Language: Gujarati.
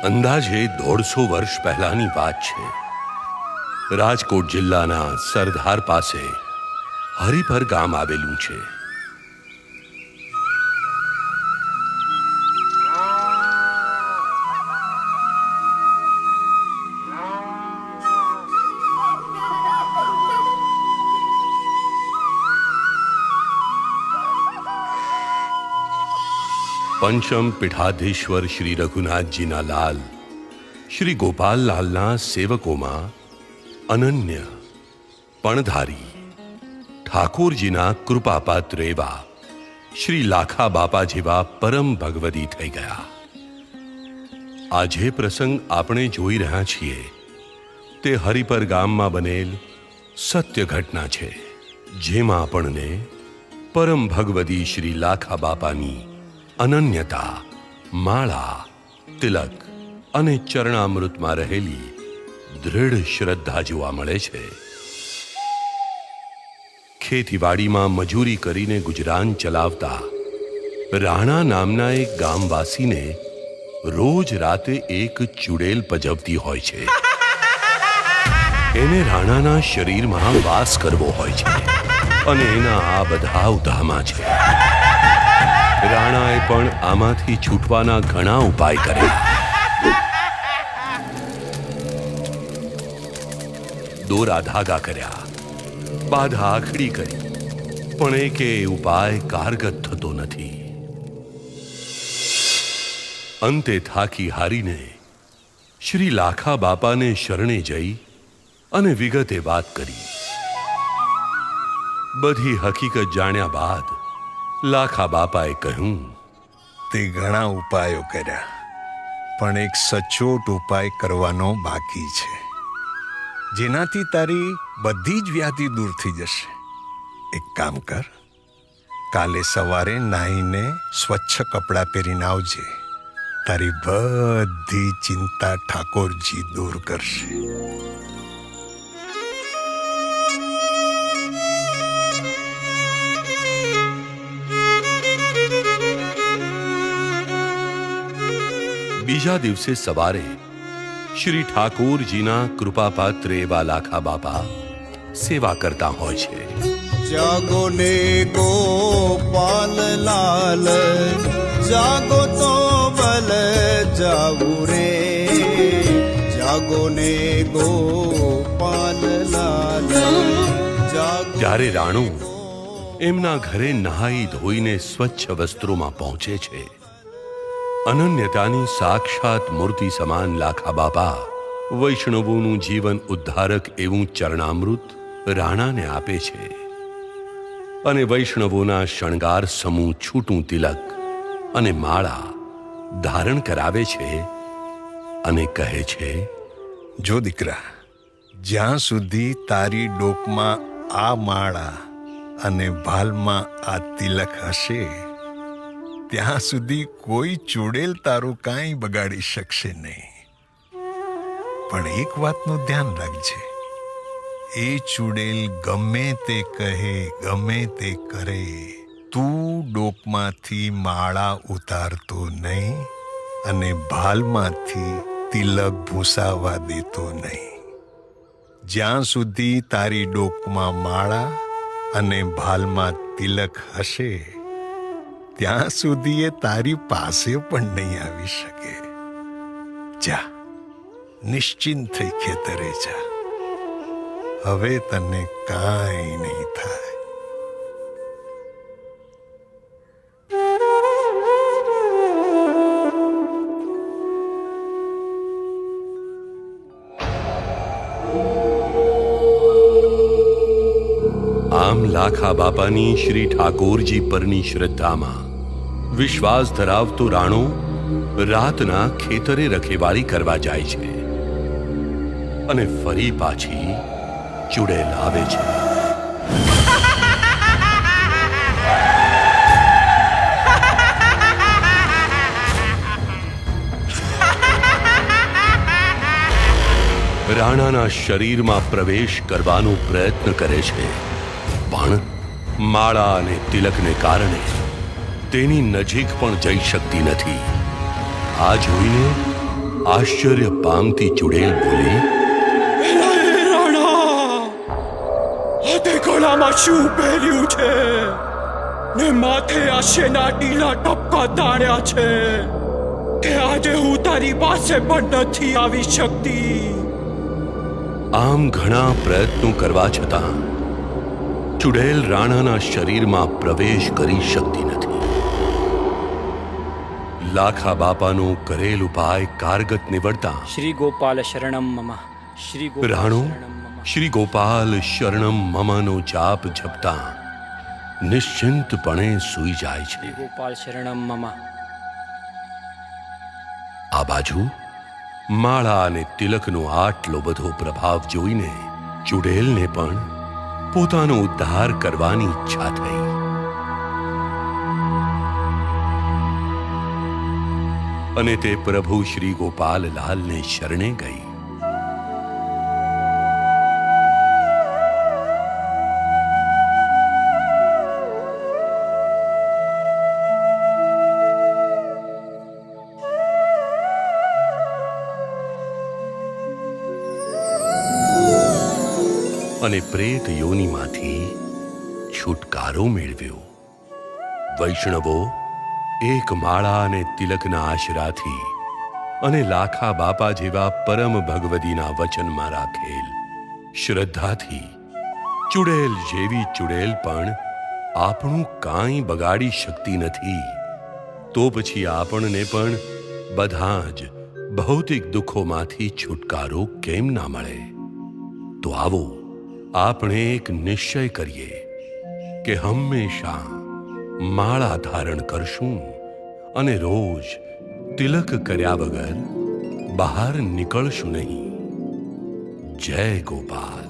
અંદાજે 150 વર્ષ પહેલાની વાત છે. રાજકોટ જિલ્લાના સરદાર પાસે હરિપર ગામ આવેલું છે. પંચમ પીઠાધીશ્વર શ્રી રઘુનાથજીના લાલ શ્રી ગોપાલલાલના સેવકોમાં અનન્ય પણધારી ઠાકોરજીના કૃપાપાત્ર એવા શ્રી લાખા બાપા જેવા પરમ ભગવદી થઈ ગયા. આ જે પ્રસંગ આપણે જોઈ રહ્યા છીએ તે હરિપર ગામમાં બનેલ સત્ય ઘટના છે, જેમાં આપણને પરમ ભગવદી શ્રી લાખા બાપાની અનન્યતા, માળા, તિલક અને ચરણામૃતમાં રહેલી દૃઢ શ્રદ્ધા જોવા મળે છે. ખેતીવાડીમાં મજૂરી કરીને ગુજરાન ચલાવતા રાણા નામના એક ગામવાસીને રોજ રાતે એક ચુડેલ પજવતી હોય છે. એને રાણાના શરીરમાં વાસ કરવો હોય છે અને એના આ બધા ઉદાહમાં છે. રાણાએ પણ આમાંથી છૂટવાના ઘણા ઉપાય કર્યા. દોરા ધાગા કર્યા, બાધા આખડી કરી, પણ એકે ઉપાય કારગત થતો નથી. અંતે થાકી હારીને શ્રી લાખા બાપાને શરણે જઈ અને વિગતે વાત કરી. બધી હકીકત જાણ્યા બાદ લાખા બાપાએ કહ્યું, તે ઘણા ઉપાયો કર્યા, પણ એક સચોટ ઉપાય કરવાનો બાકી છે, જેનાથી તારી બધી જ વ્યાધિ દૂર થઈ જશે. એક કામ કર, કાલે સવારે નાહીને સ્વચ્છ કપડાં પહેરીને આવજે. તારી બધી ચિંતા ઠાકોરજી દૂર કરશે. બીજા દિવસે સવારે શ્રી ઠાકોરજીના કૃપાપાત્ર એવા લાખા બાપા સેવા કરતા હોય છે. જાગો ને ગોપાલ લાલ, જાગો તો બલ જાવું રે. જાગો ને ગોપાલ લાલ, ત્યારે રાણું એમના ઘરે નહાઈ ધોઈને સ્વચ્છ વસ્ત્રોમાં પહોંચે છે. અનન્યતાની સાક્ષાત મૂર્તિ સમાન લાખા બાપા વૈષ્ણવોનું જીવન ઉદ્ધારક એવું ચરણામૃત રાણાને આપે છે અને વૈષ્ણવોના શણગાર સમૂહ છૂટું તિલક અને માળા ધારણ કરાવે છે અને કહે છે, જો દીકરા, જ્યાં સુધી તારી ડોકમાં આ માળા અને ભાલમાં આ તિલક હશે, ત્યાં સુધી કોઈ ચૂડેલ તારું કાંઈ બગાડી શકશે નહીં. પણ એક વાતનું ધ્યાન રાખજે, એ ચૂડેલ ગમે તે કહે, ગમે તે કરે, તું ડોકમાંથી માળા ઉતારતો નહીં અને ભાલમાંથી તિલક ભૂસાવા દેતો નહીં. જ્યાં સુધી તારી ડોકમાં માળા અને ભાલમાં તિલક હશે, ત્યાં સુધી એ તારી પાસે પણ નહીં આવી શકે. જા, નિશ્ચિંત થઈ ખેતરે જા. હવે તને કાંઈ નહીં થાય. આમ લાખા બાપાની શ્રી ઠાકોરજી પરની શ્રદ્ધામાં વિશ્વાસ ધરાવતો રાણો રાતના ખેતરે રખેવાળી કરવા જાય છે અને ફરી પાછી ચૂડેલ આવે છે. રાણાના શરીરમાં પ્રવેશ કરવાનો પ્રયત્ન કરે છે, પણ માળા અને તિલકને કારણે તેની નજીક પણ જઈ શકતી નથી. આ જોઈને આશ્ચર્ય પામતી ચુડેલ બોલી, રાણા, આ તે ગળામાં શું પહેર્યું છે ને માથે આ શેના ટીલા ટપકા તાણ્યા છે કે આજે હું તારી પાસે પણ નથી આવી શકતી. આમ ઘણા પ્રયત્નો કરવા છતાં ચુડેલ રાણાના શરીરમાં પ્રવેશ કરી શકતી નથી. લાખા બાપાનો કરેલ ઉપાય કારગત નીવડતા શ્રી ગોપાલ શરણમ મમ. શ્રી ગોપાલ રાણો શરણમ મમ. શ્રી ગોપાલ શરણમ મમનો જાપ જપતા નિશ્ચિંતપણે સૂઈ જાય છે. શ્રી ગોપાલ શરણમ મમ. આ બાજુ માળા અને તિલકનો આટલો બધો પ્રભાવ જોઈને ચુડેલને પણ પોતાનો ઉદ્ધાર કરવાની ઈચ્છા થઈ. અને તે પ્રભુ શ્રી ગોપાલલાલને શરણે ગઈ. અને પ્રેત યોનિમાંથી છુટકારો મેળવ્યો. વૈષ્ણવો એક માળા અને તિલકના આશરાથી અને લાખા બાપા જેવા પરમ ભગવદીના વચનમાં રાખેલ શ્રદ્ધાથી ચુડેલ જેવી ચુડેલ પણ આપણું કાંઈ બગાડી શકતી નથી. તો પછી આપણને પણ બધા જ ભૌતિક દુઃખોમાંથી છુટકારો કેમ ના મળે? તો આવો આપણે એક નિશ્ચય કરીએ કે હંમેશા માળા ધારણ કરશું અને રોજ તિલક કર્યા વગર બહાર નીકળશું નહીં. જય ગોપાલ.